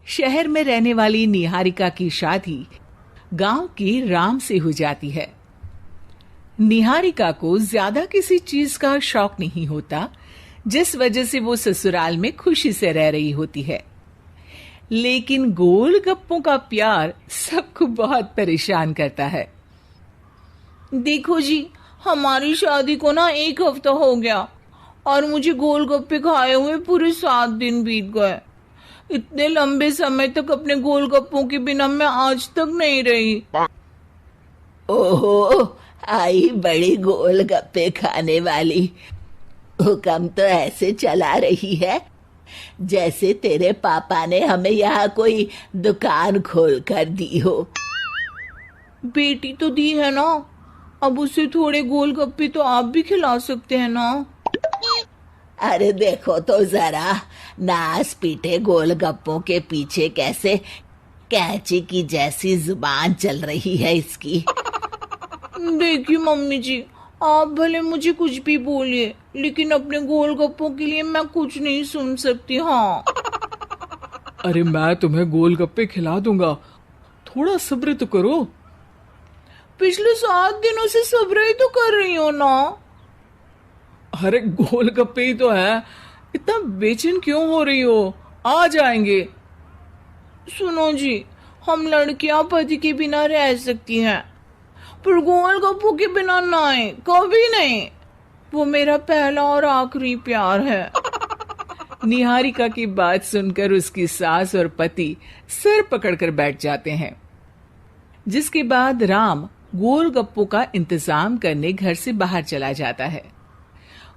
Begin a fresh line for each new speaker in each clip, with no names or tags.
शहर में रहने वाली निहारिका की शादी गांव की राम से हो जाती है। निहारिका को ज्यादा किसी चीज का शौक नहीं होता, जिस वजह से वो ससुराल में खुशी से रह रही होती है। लेकिन गोलगप्पों का प्यार सबको बहुत परेशान करता है।
देखो जी, हमारी शादी को ना 1 हफ्ता हो गया और मुझे गोलगप्पे खाए हुए पूरे 7 दिन बीत गए। इतने लंबे समय तक अपने गोलगप्पों के बिना मैं आज तक नहीं रही।
ओहो, आई बड़ी गोलगप्पे खाने वाली। हुक्म तो ऐसे चला रही है जैसे तेरे पापा ने हमें यहाँ कोई दुकान खोल कर दी हो।
बेटी तो दी है ना, अब उसे थोड़े गोलगप्पे तो आप भी खिला सकते हैं ना।
अरे देखो तो जरा, नास पीटे गोलगप्पों के पीछे कैसे कैंची की जैसी जुबान चल रही है इसकी।
देखिए मम्मी जी, आप भले मुझे कुछ भी बोलिए, लेकिन अपने गोलगप्पों के लिए मैं कुछ नहीं सुन सकती। हाँ,
अरे मैं तुम्हें गोलगप्पे खिला दूंगा, थोड़ा सब्र तो करो।
पिछले 7 दिनों से सब्र ही तो कर रही हो ना।
अरे गोलगप्पे ही तो है, इतना बेचैन क्यों हो रही हो? आ जाएंगे।
सुनो जी, हम लड़कियां पति के बिना रह सकती हैं, पर गोलगप्पों के बिना नहीं, कभी नहीं। वो मेरा पहला और आखिरी प्यार है।
निहारिका की बात सुनकर उसकी सास और पति सिर पकड़कर बैठ जाते हैं। जिसके बाद राम गोलगप्पों का इंतजाम करने घर से बाहर चला जाता है।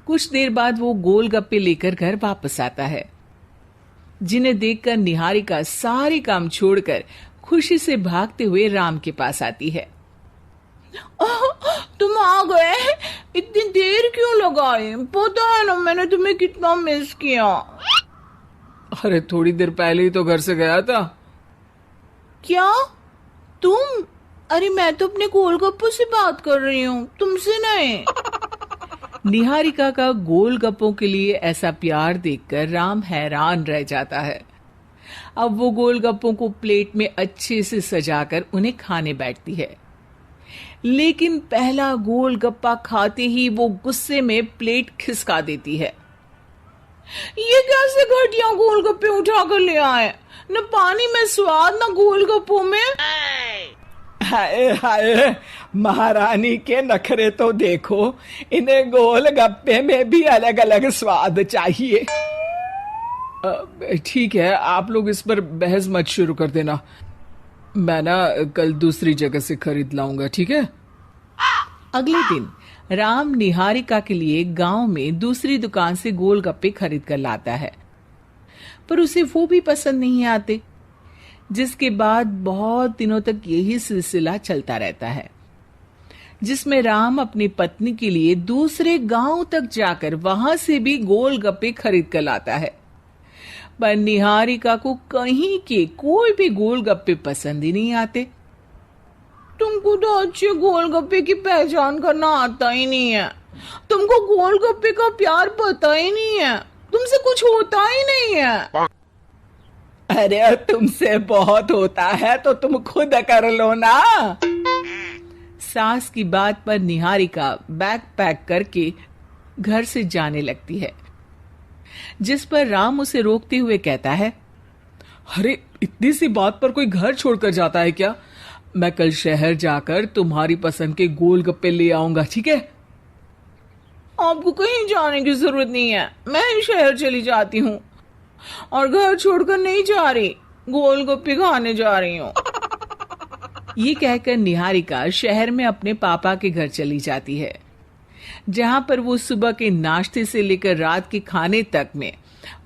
कुछ देर बाद वो गोलगप्पे लेकर घर वापस आता है, जिन्हें देखकर निहारिका सारे काम छोड़कर खुशी से भागते हुए राम के पास आती है।
तुम आ गए? इतनी देर क्यों लगाई? पता है ना मैंने तुम्हें कितना मिस किया।
अरे थोड़ी देर पहले ही तो घर से गया था।
क्या तुम? अरे मैं तो अपने गोलगप्पों से बात कर रही हूँ, तुमसे नहीं।
निहारिका का गोलगप्पों के लिए ऐसा प्यार देखकर राम हैरान रह जाता है। अब वो गोलगप्पों को प्लेट में अच्छे से सजाकर उन्हें खाने बैठती है। लेकिन पहला गोलगप्पा खाते ही वो गुस्से में प्लेट खिसका देती है।
ये कैसे घटिया गोलगप्पे उठा कर ले आए? न पानी में स्वाद, न गोलगप्पों में।
हाय हाय, महारानी के नखरे तो देखो, इन्हें गोलगप्पे में भी अलग अलग स्वाद चाहिए।
ठीक है, आप लोग इस पर बहस मत शुरू कर देना। मैं ना कल दूसरी जगह से खरीद लाऊंगा, ठीक है?
अगले दिन राम निहारिका के लिए गांव में दूसरी दुकान से गोलगप्पे खरीद कर लाता है, पर उसे वो भी पसंद नहीं आते। जिसके बाद बहुत दिनों तक यही सिलसिला चलता रहता है, जिसमें राम अपनी पत्नी के लिए दूसरे गांव तक जाकर वहां से भी गोलगप्पे खरीद कर लाता है। पर निहारिका को कहीं के कोई भी गोलगप्पे पसंद ही नहीं आते।
तुमको तो अच्छे गोलगप्पे की पहचान करना आता ही नहीं है। तुमको गोलगप्पे का प्यार पता ही नहीं है। तुमसे कुछ होता ही नहीं है।
अरे तुमसे बहुत होता है तो तुम खुद कर लो ना।
सास की बात पर निहारिका बैग पैक करके घर से जाने लगती है, जिस पर राम उसे रोकते हुए कहता है,
अरे इतनी सी बात पर कोई घर छोड़कर जाता है क्या? मैं कल शहर जाकर तुम्हारी पसंद के गोलगप्पे ले आऊंगा, ठीक है?
आपको कहीं जाने की जरूरत नहीं है, मैं ही शहर चली जाती हूँ और घर छोड़कर नहीं जा रही, गोलगप्पे खाने जा रही हूँ।
ये कहकर निहारिका शहर में अपने पापा के घर चली जाती है, जहां पर वो सुबह के नाश्ते से लेकर रात के खाने तक में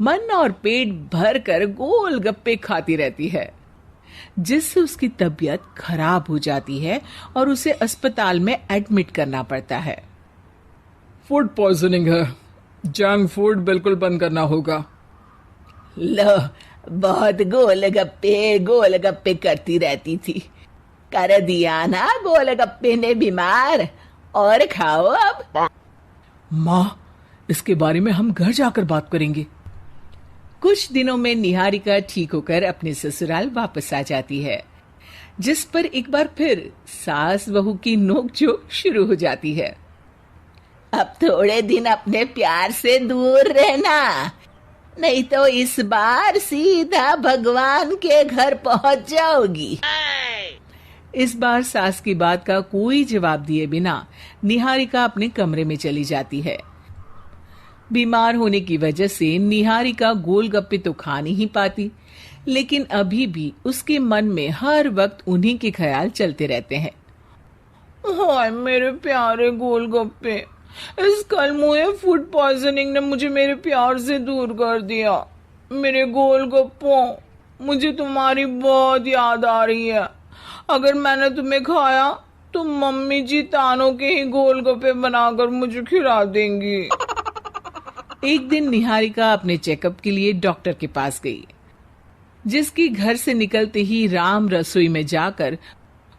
मन और पेट भर कर गोलगप्पे खाती रहती है, जिससे उसकी तबीयत खराब हो जाती है और उसे अस्पताल में एडमिट करना पड़ता है।
फूड पॉइजनिंग है, जंक फूड बिल्कुल बंद करना होगा।
लो, बहुत गोलगप्पे गोलगप्पे करती रहती थी, कर दिया ना गोलगप्पे ने बीमार। और खाओ अब।
माँ, इसके बारे में हम घर जाकर बात करेंगे।
कुछ कुछ दिनों में निहारिका ठीक होकर अपने ससुराल वापस आ जाती है, जिस पर एक बार फिर सास बहू की नोकझोंक शुरू हो जाती है।
अब थोड़े दिन अपने प्यार से दूर रहना, नहीं तो इस बार सीधा भगवान के घर पहुंच जाओगी।
इस बार सास की बात का कोई जवाब दिए बिना निहारिका अपने कमरे में चली जाती है। बीमार होने की वजह से निहारिका गोलगप्पे तो खा नहीं पाती, लेकिन अभी भी उसके मन में हर वक्त उन्हीं के ख्याल चलते रहते हैं।
हाय मेरे प्यारे गोलगप्पे, इस कल मुझे फूड पॉइजनिंग ने मुझे मेरे प्यार से दूर कर दिया। मेरे गोलगप्पों, मुझे तुम्हारी बहुत याद आ रही है। अगर मैंने तुम्हें खाया तो मम्मी जी तानों के ही गोलगप्पे बनाकर मुझे खिला देंगी।
एक दिन निहारिका अपने चेकअप के लिए डॉक्टर के पास गई, जिसकी घर से निकलते ही राम रसोई में जाकर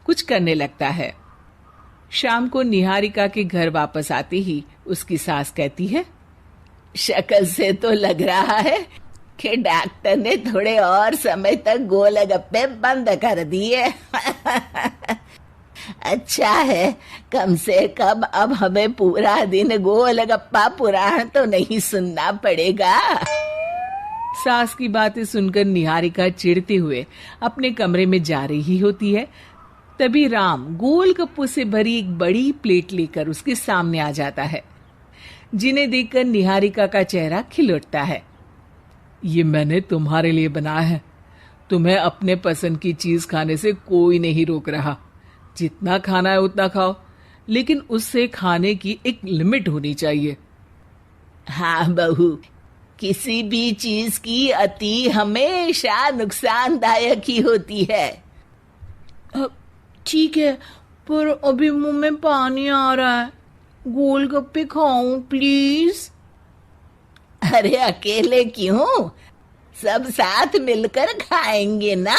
कुछ करने लगता है। शाम को निहारिका के घर वापस आते ही उसकी सास कहती है,
शक्ल से तो लग रहा है कि डॉक्टर ने थोड़े और समय तक गोलगप्पे बंद कर दिए। अच्छा है, कम से कम अब हमें पूरा दिन गोलगप्पा पुराण तो नहीं सुनना पड़ेगा।
सास की बातें सुनकर निहारिका चिढ़ते हुए अपने कमरे में जा रही होती है। तभी राम गोलगप्पों से भरी एक बड़ी प्लेट लेकर उसके सामने आ जाता है, जिन्हें देखकर निहारिका का चेहरा खिल उठता है।
ये मैंने तुम्हारे लिए बनाया है। तुम्हें अपने पसंद की चीज खाने से कोई नहीं रोक रहा। जितना खाना है उतना खाओ, लेकिन उससे खाने की एक लिमिट होनी चाहिए।
हाँ बहू, किसी भी चीज की अति हमेशा नुकसानदायक ही होती है।
ठीक है, पर अभी मुंह में पानी आ रहा है। गोलगप्पे खाऊं प्लीज?
अरे अकेले क्यों, सब साथ मिलकर खाएंगे ना।